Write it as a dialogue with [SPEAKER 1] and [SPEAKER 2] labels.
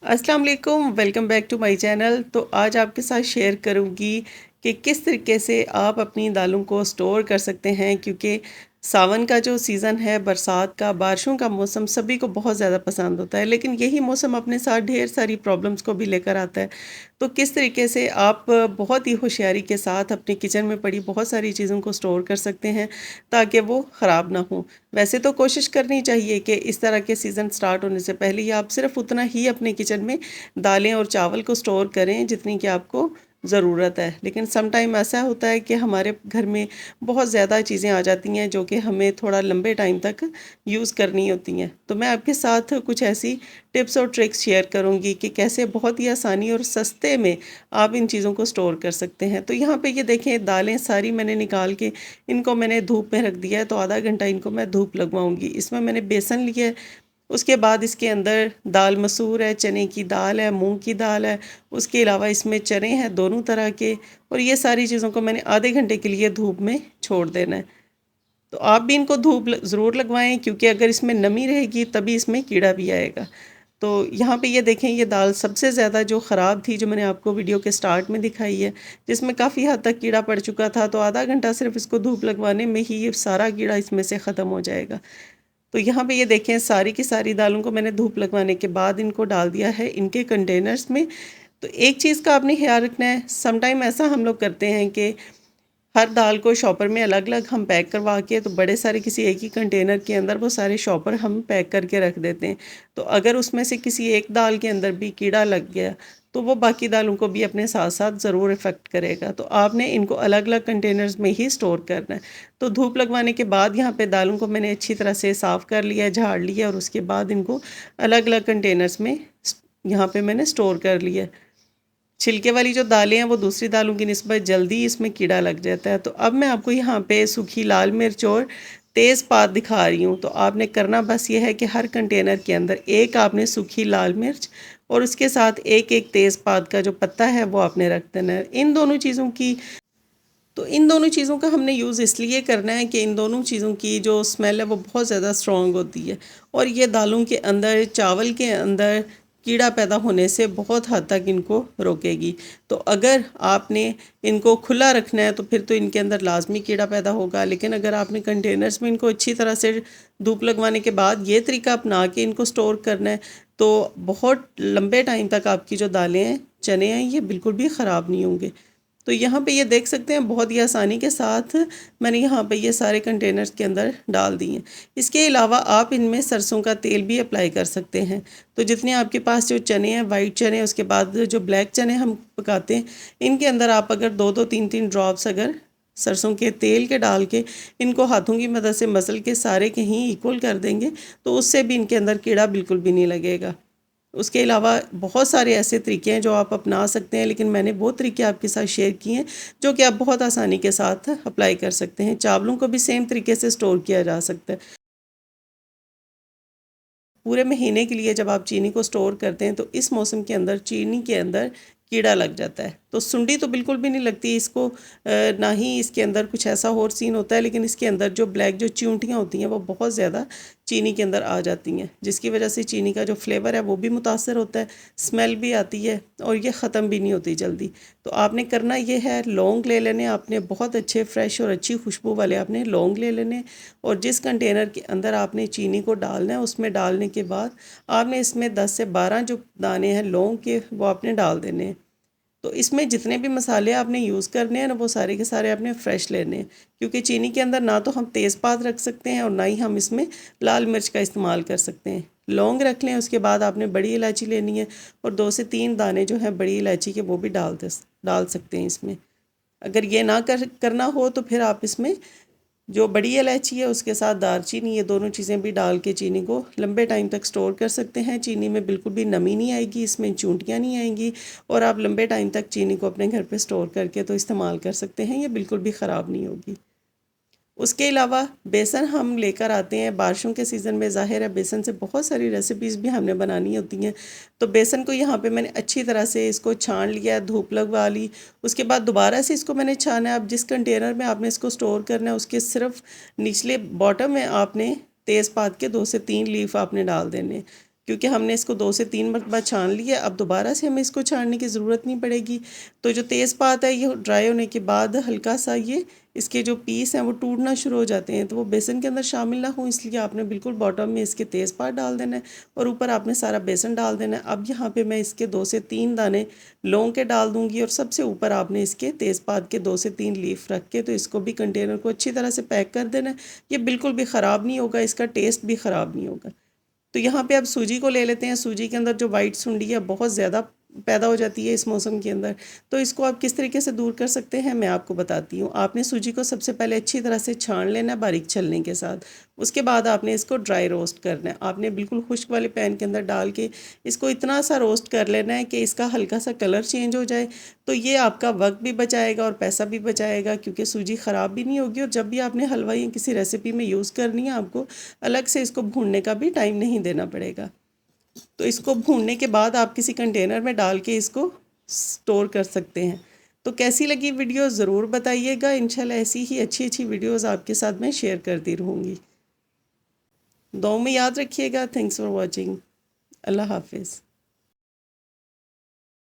[SPEAKER 1] अस्सलाम वालेकुम, welcome back to my channel. तो आज आपके साथ शेयर करूंगी कि किस तरीके से आप अपनी दालों को स्टोर कर सकते हैं, क्योंकि सावन का जो सीज़न है, बरसात का, बारिशों का मौसम सभी को बहुत ज़्यादा पसंद होता है, लेकिन यही मौसम अपने साथ ढेर सारी प्रॉब्लम्स को भी लेकर आता है। तो किस तरीके से आप बहुत ही होशियारी के साथ अपने किचन में पड़ी बहुत सारी चीज़ों को स्टोर कर सकते हैं ताकि वो ख़राब ना हो। वैसे तो कोशिश करनी चाहिए कि इस तरह के सीज़न स्टार्ट होने से पहले ही आप सिर्फ़ उतना ही अपने किचन में दालें और चावल को स्टोर करें जितनी कि आपको ज़रूरत है। लेकिन सम टाइम ऐसा होता है कि हमारे घर में बहुत ज़्यादा चीज़ें आ जाती हैं जो कि हमें थोड़ा लंबे टाइम तक यूज़ करनी होती हैं। तो मैं आपके साथ कुछ ऐसी टिप्स और ट्रिक्स शेयर करूँगी कि कैसे बहुत ही आसानी और सस्ते में आप इन चीज़ों को स्टोर कर सकते हैं। तो यहाँ पे ये देखें, दालें सारी मैंने निकाल के इनको मैंने धूप में रख दिया है, तो आधा घंटा इनको मैं धूप लगवाऊँगी। इसमें मैंने बेसन लिया है, उसके बाद इसके अंदर दाल मसूर है, चने की दाल है, मूँग की दाल है, उसके अलावा इसमें चने हैं दोनों तरह के, और ये सारी चीज़ों को मैंने आधे घंटे के लिए धूप में छोड़ देना है। तो आप भी इनको धूप ज़रूर लगवाएँ, क्योंकि अगर इसमें नमी रहेगी तभी इसमें कीड़ा भी आएगा। तो यहाँ पे ये देखें, ये दाल सबसे ज़्यादा जो ख़राब थी, जो मैंने आपको वीडियो के स्टार्ट में दिखाई है, जिसमें काफ़ी हद तक कीड़ा पड़ चुका था, तो आधा घंटा सिर्फ़ इसको धूप लगवाने में ही ये सारा कीड़ा इसमें से ख़त्म हो जाएगा। तो यहाँ पे ये देखें, सारी की सारी दालों को मैंने धूप लगवाने के बाद इनको डाल दिया है इनके कंटेनर्स में। तो एक चीज़ का आपने ख़्याल रखना है, सम टाइम ऐसा हम लोग करते हैं कि हर दाल को शॉपर में अलग-अलग हम पैक करवा के, तो बड़े सारे किसी एक ही कंटेनर के अंदर वो सारे शॉपर हम पैक करके रख देते हैं। तो अगर उसमें से किसी एक दाल के अंदर भी कीड़ा लग गया, तो वो बाकी दालों को भी अपने साथ-साथ ज़रूर इफ़ेक्ट करेगा। तो आपने इनको अलग-अलग कंटेनर्स में ही स्टोर करना है। तो धूप लगवाने के बाद यहाँ पे दालों को मैंने अच्छी तरह से साफ़ कर लिया, झाड़ लिया, और उसके बाद इनको अलग-अलग कंटेनर्स में यहाँ पे मैंने स्टोर कर लिया। छिलके वाली जो दालें हैं वो दूसरी दालों की निस्बत जल्दी इसमें कीड़ा लग जाता है। तो अब मैं आपको यहाँ पे सूखी लाल मिर्च और तेज़पात दिखा रही हूँ। तो आपने करना बस ये है कि हर कंटेनर के अंदर एक आपने सूखी लाल मिर्च और उसके साथ एक-एक तेज़पात का जो पत्ता है वो आपने रख देना है। इन दोनों चीज़ों का हमने यूज़ इसलिए करना है कि इन दोनों चीज़ों की जो स्मेल है वो बहुत ज़्यादा स्ट्रॉन्ग होती है, और ये दालों के अंदर, चावल के अंदर कीड़ा पैदा होने से बहुत हद तक इनको रोकेगी। तो अगर आपने इनको खुला रखना है तो फिर तो इनके अंदर लाजमी कीड़ा पैदा होगा, लेकिन अगर आपने कंटेनर्स में इनको अच्छी तरह से धूप लगवाने के बाद ये तरीका अपना के इनको स्टोर करना है, तो बहुत लंबे टाइम तक आपकी जो दालें हैं, चने हैं, ये बिल्कुल भी ख़राब नहीं होंगे। तो यहाँ पे ये देख सकते हैं, बहुत ही आसानी के साथ मैंने यहाँ पे ये सारे कंटेनर्स के अंदर डाल दिए हैं। इसके अलावा आप इनमें सरसों का तेल भी अप्लाई कर सकते हैं। तो जितने आपके पास जो चने हैं, वाइट चने, उसके बाद जो ब्लैक चने हम पकाते हैं, इनके अंदर आप अगर 2-2 3-3 ड्रॉप्स अगर सरसों के तेल के डाल के इनको हाथों की मदद से मसल के सारे कहीं इक्वल कर देंगे, तो उससे भी इनके अंदर कीड़ा बिल्कुल भी नहीं लगेगा। उसके अलावा बहुत सारे ऐसे तरीके हैं जो आप अपना सकते हैं, लेकिन मैंने वो तरीके आपके साथ शेयर किए हैं जो कि आप बहुत आसानी के साथ अप्लाई कर सकते हैं। चावलों को भी सेम तरीके से स्टोर किया जा सकता है। पूरे महीने के लिए जब आप चीनी को स्टोर करते हैं, तो इस मौसम के अंदर चीनी के अंदर कीड़ा लग जाता है। तो सुंडी तो बिल्कुल भी नहीं लगती इसको, ना ही इसके अंदर कुछ ऐसा और सीन होता है, लेकिन इसके अंदर जो ब्लैक जो च्यूंटियाँ होती हैं वो बहुत ज़्यादा चीनी के अंदर आ जाती हैं, जिसकी वजह से चीनी का जो फ्लेवर है वो भी मुतासर होता है, स्मेल भी आती है, और ये ख़त्म भी नहीं होती जल्दी। तो आपने करना ये है, लौंग ले लेने आपने, बहुत अच्छे फ्रेश और अच्छी खुशबू वाले आपने लौंग ले लेने, और जिस कंटेनर के अंदर आपने चीनी को डालना है, उसमें डालने के बाद आपने इसमें 10 से 12 जो दाने हैं लौंग के, वो आपने डाल देने हैं। तो इसमें जितने भी मसाले आपने यूज़ करने हैं ना, वो सारे के सारे आपने फ्रेश लेने हैं, क्योंकि चीनी के अंदर ना तो हम तेज़पात रख सकते हैं और ना ही हम इसमें लाल मिर्च का इस्तेमाल कर सकते हैं। लौंग रख लें, उसके बाद आपने बड़ी इलायची लेनी है, और 2 से 3 दाने जो हैं बड़ी इलायची के, वो भी डाल सकते हैं इसमें। अगर ये ना करना हो तो फिर आप इसमें जो बड़ी इलायची है उसके साथ दालचीनी, ये दोनों चीज़ें भी डाल के चीनी को लंबे टाइम तक स्टोर कर सकते हैं। चीनी में बिल्कुल भी नमी नहीं आएगी, इसमें चूंटियाँ नहीं आएंगी, और आप लंबे टाइम तक चीनी को अपने घर पे स्टोर करके तो इस्तेमाल कर सकते हैं, ये बिल्कुल भी ख़राब नहीं होगी। उसके अलावा बेसन हम लेकर आते हैं बारिशों के सीज़न में, ज़ाहिर है बेसन से बहुत सारी रेसिपीज़ भी हमने बनानी होती हैं। तो बेसन को यहाँ पे मैंने अच्छी तरह से इसको छान लिया, धूप लगवा ली, उसके बाद दोबारा से इसको मैंने छाना है। अब जिस कंटेनर में आपने इसको स्टोर करना है, उसके सिर्फ निचले बॉटम में आपने तेज़पात के 2 से 3 लीफ आपने डाल देने। क्योंकि हमने इसको 2 से 3 मरतबा छान लिया, अब दोबारा से हमें इसको छानने की ज़रूरत नहीं पड़ेगी। तो जो तेज़पात है ये ड्राई होने के बाद हल्का सा ये इसके जो पीस हैं वो टूटना शुरू हो जाते हैं, तो वो बेसन के अंदर शामिल ना हो इसलिए आपने बिल्कुल बॉटम में इसके तेज़पात डाल देना है और ऊपर आपने सारा बेसन डाल देना है। अब यहाँ पे मैं इसके 2 से 3 दाने लौंग के डाल दूँगी और सबसे ऊपर आपने इसके तेज़पात के 2 से 3 लीफ रख के तो इसको भी कंटेनर को अच्छी तरह से पैक कर देना है। ये बिल्कुल भी ख़राब नहीं होगा, इसका टेस्ट भी ख़राब नहीं होगा। तो यहाँ पे अब सूजी को ले लेते हैं। सूजी के अंदर जो वाइट सुंडी है बहुत ज़्यादा पैदा हो जाती है इस मौसम के अंदर, तो इसको आप किस तरीके से दूर कर सकते हैं मैं आपको बताती हूँ। आपने सूजी को सबसे पहले अच्छी तरह से छान लेना है बारीक छलनी के साथ। उसके बाद आपने इसको ड्राई रोस्ट करना है। आपने बिल्कुल खुश्क वाले पैन के अंदर डाल के इसको इतना सा रोस्ट कर लेना है कि इसका हल्का सा कलर चेंज हो जाए। तो ये आपका वक्त भी बचाएगा और पैसा भी बचाएगा, क्योंकि सूजी ख़राब भी नहीं होगी और जब भी आपने हलवा या किसी रेसिपी में यूज़ करनी है आपको अलग से इसको भूनने का भी टाइम नहीं देना पड़ेगा। तो इसको भूनने के बाद आप किसी कंटेनर में डाल के इसको स्टोर कर सकते हैं। तो कैसी लगी वीडियो ज़रूर बताइएगा। इंशाल्लाह ऐसी ही अच्छी अच्छी वीडियोज़ आपके साथ मैं शेयर करती रहूँगी। दुआ में याद रखिएगा। Thanks for watching. अल्लाह हाफिज़।